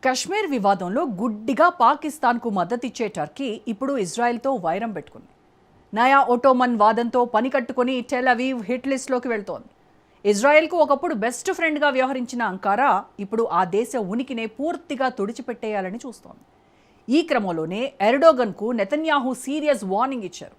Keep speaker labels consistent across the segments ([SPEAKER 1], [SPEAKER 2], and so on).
[SPEAKER 1] కశ్మీర్ వివాదంలో గుడ్డిగా పాకిస్తాన్కు మద్దతిచ్చే టర్కీ ఇప్పుడు ఇజ్రాయెల్తో వైరం పెట్టుకుంది. నయా ఒటోమన్ వాదంతో పని కట్టుకుని టెల్ అవీవ్ హిట్ లిస్ట్లోకి వెళ్తోంది. ఇజ్రాయెల్కు ఒకప్పుడు బెస్ట్ ఫ్రెండ్గా వ్యవహరించిన అంకారా ఇప్పుడు ఆ దేశ ఉనికినే పూర్తిగా తుడిచిపెట్టేయాలని చూస్తోంది. ఈ క్రమంలోనే ఎర్డోగన్కు నెతన్యాహు సీరియస్ వార్నింగ్ ఇచ్చారు.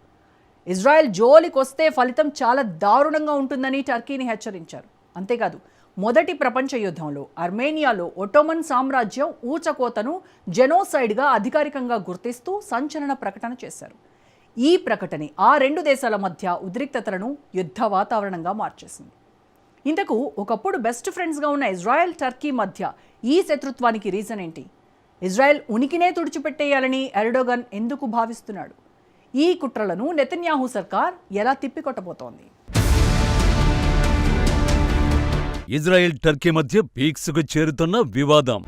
[SPEAKER 1] ఇజ్రాయెల్ జోలికొస్తే ఫలితం చాలా దారుణంగా ఉంటుందని టర్కీని హెచ్చరించారు. అంతేకాదు, మొదటి ప్రపంచ యుద్ధంలో అర్మేనియాలో ఒటోమన్ సామ్రాజ్యం ఊచకోతను జెనోసైడ్గా అధికారికంగా గుర్తిస్తూ సంచలన ప్రకటన చేశారు. ఈ ప్రకటన ఆ రెండు దేశాల మధ్య ఉద్రిక్తతలను యుద్ధ వాతావరణంగా మార్చేసింది. ఇంతకు ఒకప్పుడు బెస్ట్ ఫ్రెండ్స్గా ఉన్న ఇజ్రాయెల్ టర్కీ మధ్య ఈ శత్రుత్వానికి రీజన్ ఏంటి? ఇజ్రాయెల్ ఉనికినే తుడిచిపెట్టేయాలని ఎర్డోగన్ ఎందుకు భావిస్తున్నాడు? ఈ కుట్రలను నెతన్యాహు సర్కార్ ఎలా తిప్పికొట్టబోతోంది?
[SPEAKER 2] ఇజ్రాయెల్ టర్కీ మధ్య పీక్స్కు చేరుతున్న వివాదం.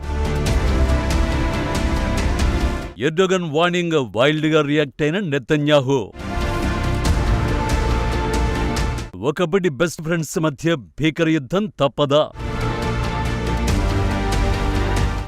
[SPEAKER 2] ఎర్డోగన్ వార్నింగ్ వైల్డ్గా రియాక్ట్ అయిన నెతన్యాహు. ఒకప్పటి బెస్ట్ ఫ్రెండ్స్ మధ్య భీకర యుద్ధం తప్పదా?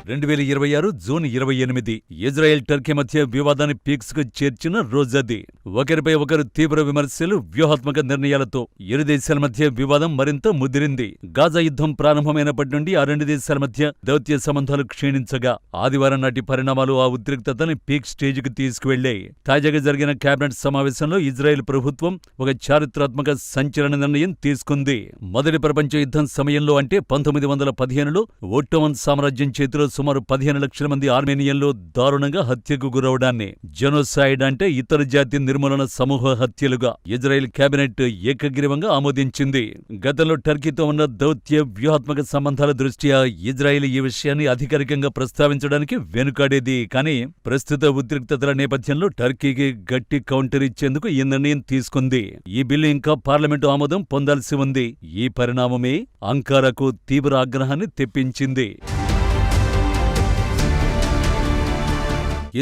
[SPEAKER 2] 2026 జూన్ 28 ఇజ్రాయెల్ టర్కీ మధ్య వివాదాన్ని పీక్స్కు చేర్చిన రోజది. ఒకరిపై ఒకరు తీవ్ర విమర్శలు, వ్యూహాత్మక నిర్ణయాలతో ఇరు దేశాల మధ్య వివాదం మరింత ముదిరింది. గాజా యుద్ధం ప్రారంభమైనప్పటి నుండి ఆ రెండు దేశాల మధ్య దౌత్య సంబంధాలు క్షీణించగా ఆదివారం నాటి పరిణామాలు ఆ ఉద్రిక్తతని పీక్ స్టేజ్కి తీసుకువెళ్లాయి. తాజాగా జరిగిన కేబినెట్ సమావేశంలో ఇజ్రాయెల్ ప్రభుత్వం ఒక చారిత్రాత్మక సంచలన నిర్ణయం తీసుకుంది. మొదటి ప్రపంచ యుద్ధం సమయంలో అంటే 1915లో ఒట్టోమన్ సామ్రాజ్యం చేతిలో సుమారు 15 లక్షల మంది ఆర్మేనియన్లు దారుణంగా హత్యకు గురవడాన్ని జెనోసైడ్ అంటే ఇతర జాతి నిర్మూలన సమూహ హత్యలుగా ఇజ్రాయెల్ కేబినెట్ ఏకగ్రీవంగా ఆమోదించింది. గతంలో టర్కీతో ఉన్న దౌత్య వ్యూహాత్మక సంబంధాల దృష్ట్యా ఇజ్రాయెల్ ఈ విషయాన్ని అధికారికంగా ప్రస్తావించడానికి వెనుకాడేది. కానీ ప్రస్తుత ఉద్రిక్తతల నేపథ్యంలో టర్కీకి గట్టి కౌంటర్ ఇచ్చేందుకు ఈ నిర్ణయం తీసుకుంది. ఈ బిల్లు ఇంకా పార్లమెంటు ఆమోదం పొందాల్సి ఉంది. ఈ పరిణామమే అంకారాకు తీవ్ర ఆగ్రహాన్ని తెప్పించింది.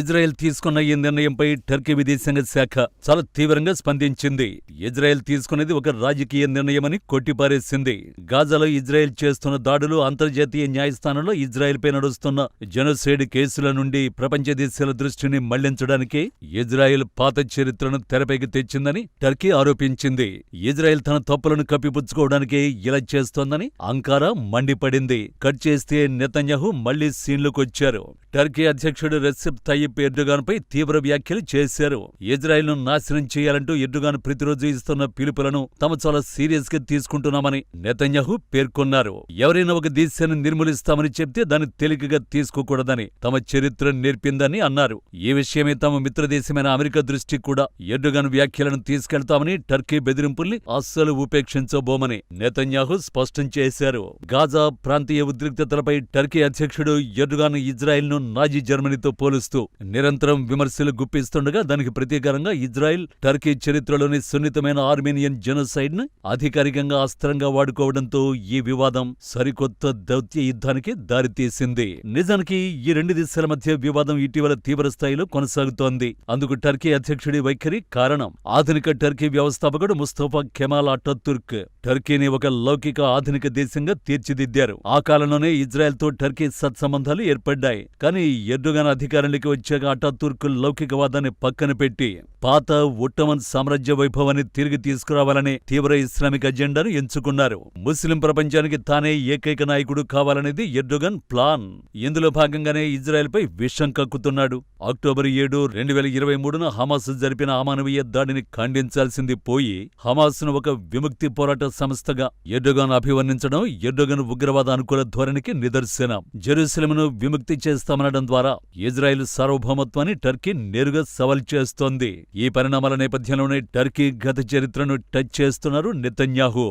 [SPEAKER 2] ఇజ్రాయెల్ తీసుకున్న ఈ నిర్ణయంపై టర్కీ విదేశాంగ శాఖ చాలా తీవ్రంగా స్పందించింది. ఇజ్రాయెల్ తీసుకున్నది ఒక రాజకీయ నిర్ణయమని కొట్టిపారేసింది. గాజాలో ఇజ్రాయెల్ చేస్తున్న దాడులు, అంతర్జాతీయ న్యాయస్థానంలో ఇజ్రాయెల్పై నడుస్తున్న జెనోసైడ్ కేసుల నుండి ప్రపంచ దేశాల దృష్టిని మళ్లించడానికి ఇజ్రాయెల్ పాత చరిత్రను తెరపైకి తెచ్చిందని టర్కీ ఆరోపించింది. ఇజ్రాయెల్ తన తప్పులను కప్పిపుచ్చుకోవడానికి ఇలా చేస్తోందని అంకారా మండిపడింది. కట్ చేస్తే నెతన్యాహు మళ్లీ సీన్లోకొచ్చారు. టర్కీ అధ్యక్షుడు రెసిప్ తయ్యిప్ ఎర్డోగాన్ పై తీవ్ర వ్యాఖ్యలు చేశారు. ఇజ్రాయెల్ను నాశనం చేయాలంటూ ఎర్డోగాన్ ప్రతిరోజు ఇస్తున్న పిలుపులను తాము చాలా సీరియస్ గా తీసుకుంటున్నామని నెతన్యాహు పేర్కొన్నారు. ఎవరైనా ఒక దేశాన్ని నిర్మూలిస్తామని చెప్తే దాన్ని తేలికగా తీసుకోకూడదని తమ చరిత్ర నేర్పిందని అన్నారు. ఈ విషయమే తమ మిత్రదేశమైన అమెరికా దృష్టికి కూడా ఎర్డోగాన్ వ్యాఖ్యలను తీసుకెళ్తామని, టర్కీ బెదిరింపుల్ని అస్సలు ఉపేక్షించబోమని నెతన్యాహు స్పష్టం చేశారు. గాజా ప్రాంతీయ ఉద్రిక్తతలపై టర్కీ అధ్యక్షుడు ఎర్డోగాన్ ఇజ్రాయెల్ను నాజీ జర్మనీతో పోలుస్తూ నిరంతరం విమర్శలు గుప్పిస్తుండగా దానికి ప్రతీకారంగా ఇజ్రాయెల్ టర్కీ చరిత్రలోని సున్నితమైన ఆర్మేనియన్ జెనోసైడ్ ను అధికారికంగా అస్త్రంగా వాడుకోవడంతో ఈ వివాదం సరికొత్త దౌత్య యుద్ధానికి దారితీసింది. నిజానికి ఈ రెండు దేశాల మధ్య వివాదం ఇటీవల తీవ్ర స్థాయిలో కొనసాగుతోంది. అందుకు టర్కీ అధ్యక్షుడి వైఖరి కారణం. ఆధునిక టర్కీ వ్యవస్థాపకుడు ముస్తఫా కెమాల్ అటాతుర్క్ టర్కీని ఒక లౌకిక ఆధునిక దేశంగా తీర్చిదిద్దారు. ఆ కాలంలోనే ఇజ్రాయెల్తో టర్కీ సత్సంబంధాలు ఏర్పడ్డాయి. కానీ ఎర్డోగాన్ అధికారంలోకి వచ్చాక అటాతుర్క్ లౌకికవాదాన్ని పక్కన పెట్టి పాత ఒట్టోమన్ సామ్రాజ్య వైభవాన్ని తిరిగి తీసుకురావాలనే తీవ్ర ఇస్లామిక్ అజెండాను ఎంచుకున్నారు. ముస్లిం ప్రపంచానికి తానే ఏకైక నాయకుడు కావాలనేది ఎర్డోగాన్ ప్లాన్. ఇందులో భాగంగానే ఇజ్రాయెల్పై విషం కక్కుతున్నాడు. అక్టోబర్ 7, 2023న హమాస్ జరిపిన అమానవీయ దాడిని ఖండించాల్సింది పోయి హమాస్ను ఒక విముక్తి పోరాట సంస్థగా ఎర్డోగాన్ అభివర్ణించడం ఎర్డోగాన్ ఉగ్రవాద అనుకూల ధోరణికి నిదర్శనం. జెరూసలేంను విముక్తి చేస్తామనడం ద్వారా ఇజ్రాయెల్ సార్వభౌమత్వాన్ని టర్కీ నేరుగా సవాల్ చేస్తోంది. ఈ పరిణామాల నేపథ్యంలోనే టర్కీ గత చరిత్రను టచ్ చేస్తున్నారు నెతన్యాహు.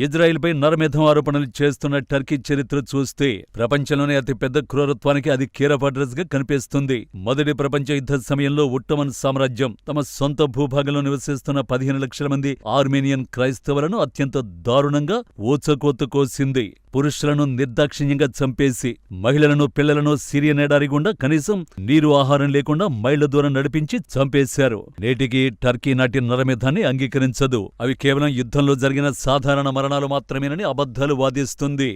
[SPEAKER 2] ఇజ్రాయెల్పై నరమేధం ఆరోపణలు చేస్తున్న టర్కీ చరిత్ర చూస్తే ప్రపంచంలోనే అతిపెద్ద క్రూరత్వానికి అది కేర్ అడ్రస్ గా కనిపిస్తుంది. మొదటి ప్రపంచ యుద్ధ సమయంలో ఒట్టోమన్ సామ్రాజ్యం తమ సొంత భూభాగంలో నివసిస్తున్న 15 లక్షల మంది ఆర్మేనియన్ క్రైస్తవులను అత్యంత దారుణంగా ఊచకోత కోసింది. పురుషులను నిర్దాక్షిణ్యంగా చంపేసి మహిళలను పిల్లలను సిరియన్ ఎడారి గుండా కనీసం నీరు ఆహారం లేకుండా మైళ్ల దూరం నడిపించి చంపేశారు. నేటికి టర్కీ నాటి నరమేధాన్ని అంగీకరించదు. అవి కేవలం యుద్ధంలో జరిగిన సాధారణ మరణాలు మాత్రమేనని అబద్ధాలు వాదిస్తుంది.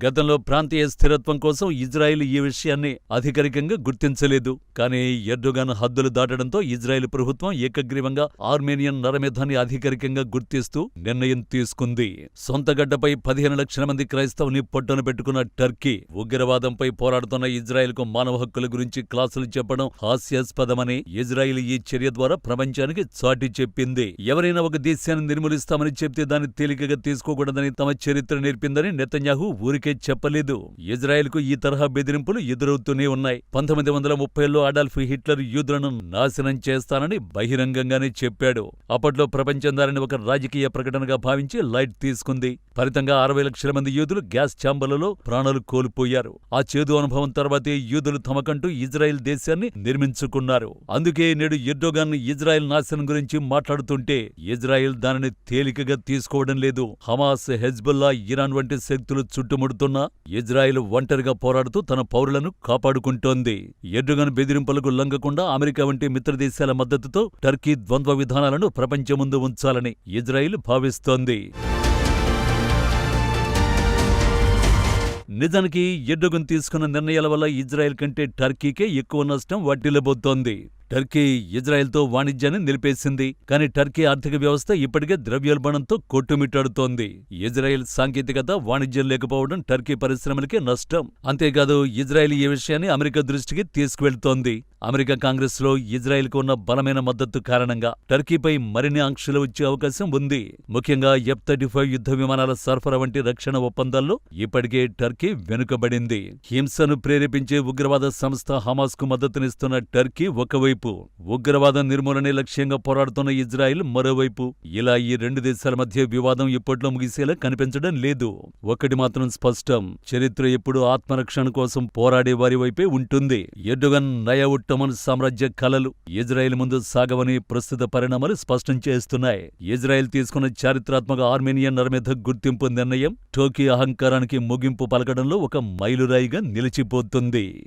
[SPEAKER 2] గతంలో ప్రాంతీయ స్థిరత్వం కోసం ఇజ్రాయెల్ ఈ విషయాన్ని అధికారికంగా గుర్తించలేదు. కానీ ఎర్డోగాన్ హద్దులు దాటడంతో ఇజ్రాయెల్ ప్రభుత్వం ఏకగ్రీవంగా ఆర్మేనియన్ నరమేధాన్ని అధికారికంగా గుర్తిస్తూ నిర్ణయం తీసుకుంది. సొంత గడ్డపై 15 లక్షల మంది క్రైస్తవుని పొట్టను పెట్టుకున్న టర్కీ ఉగ్రవాదంపై పోరాడుతున్న ఇజ్రాయెల్కు మానవ హక్కుల గురించి క్లాసులు చెప్పడం హాస్యాస్పదమని ఇజ్రాయెల్ ఈ చర్య ద్వారా ప్రపంచానికి చాటి చెప్పింది. ఎవరైనా ఒక దేశాన్ని నిర్మూలిస్తామని చెప్తే దాన్ని తేలికగా తీసుకోకూడదని తమ చరిత్ర నేర్పిందని నెతన్యాహు ఊరికే చెప్పలేదు. ఇజ్రాయెల్కు ఈ తరహా బెదిరింపులు ఎదురవుతూనే ఉన్నాయి. 1930లో అడాల్ఫ్ హిట్లర్ యూదులను నాశనం చేస్తానని బహిరంగంగానే చెప్పాడు. అప్పట్లో ప్రపంచం దానిని ఒక రాజకీయ ప్రకటనగా భావించి లైట్ తీసుకుంది. ఫలితంగా 60 లక్షల మంది యూదులు గ్యాస్ ఛాంబర్లలో ప్రాణాలు కోల్పోయారు. ఆ చేదు అనుభవం తర్వాతే యూదులు తమకంటూ ఇజ్రాయెల్ దేశాన్ని నిర్మించుకున్నారు. అందుకే నేడు ఎర్డోగాన్ ఇజ్రాయెల్ నాశనం గురించి మాట్లాడుతుంటే ఇజ్రాయెల్ దానిని తేలికగా తీసుకోవడం లేదు. హమాస్, హెజ్బుల్లా, ఇరాన్ వంటి శక్తులు చుట్టుముడుతున్నా ఇజ్రాయెల్ ఒంటరిగా పోరాడుతూ తన పౌరులను కాపాడుకుంటోంది. ఎర్డోగాన్ బెదిరింపులకు లొంగకుండా అమెరికా వంటి మిత్రదేశాల మద్దతుతో టర్కీ ద్వంద్వ విధానాలను ప్రపంచం ముందు ఉంచాలని ఇజ్రాయెల్ భావిస్తోంది. నిజానికి ఎర్డోగన్ తీసుకున్న నిర్ణయాల వల్ల ఇజ్రాయెల్ కంటే టర్కీకే ఎక్కువ నష్టం వాటిల్లబోతోంది. టర్కీ ఇజ్రాయెల్తో వాణిజ్యాన్ని నిలిపేసింది. కానీ టర్కీ ఆర్థిక వ్యవస్థ ఇప్పటికే ద్రవ్యోల్బణంతో కొట్టుమిట్టాడుతోంది. ఇజ్రాయెల్ సాంకేతికత, వాణిజ్యం లేకపోవడం టర్కీ పరిశ్రమలకే నష్టం. అంతేకాదు ఇజ్రాయెల్ ఈ విషయాన్ని అమెరికా దృష్టికి తీసుకువెళ్తోంది. అమెరికా కాంగ్రెస్లో ఇజ్రాయెల్కు ఉన్న బలమైన మద్దతు కారణంగా టర్కీపై మరిన్ని ఆంక్షలు వచ్చే అవకాశం ఉంది. ముఖ్యంగా F-35 యుద్ధ విమానాల సరఫరా వంటి రక్షణ ఒప్పందాల్లో ఇప్పటికే టర్కీ వెనుకబడింది. హింసను ప్రేరేపించే ఉగ్రవాద సంస్థ హమాస్కు మద్దతునిస్తున్న టర్కీ ఒకవైపు, ఉగ్రవాద నిర్మూలనే లక్ష్యంగా పోరాడుతున్న ఇజ్రాయెల్ మరోవైపు. ఇలా ఈ రెండు దేశాల మధ్య వివాదం ఇప్పట్లో ముగిసేలా కనిపించడం లేదు. ఒకటి మాత్రం స్పష్టం, చరిత్ర ఎప్పుడూ ఆత్మరక్షణ కోసం పోరాడే వారి వైపే ఉంటుంది. ఎర్డోగన్ నయా ఒట్టోమన్ సామ్రాజ్య కలలు ఇజ్రాయెల్ ముందు సాగవని ప్రస్తుత పరిణామాలు స్పష్టం చేస్తున్నాయి. ఇజ్రాయెల్ తీసుకున్న చారిత్రాత్మక ఆర్మేనియన్ నరమేధ గుర్తింపు నిర్ణయం టర్కీ అహంకారానికి ముగింపు పలకడంలో ఒక మైలురాయిగా నిలిచిపోతుంది.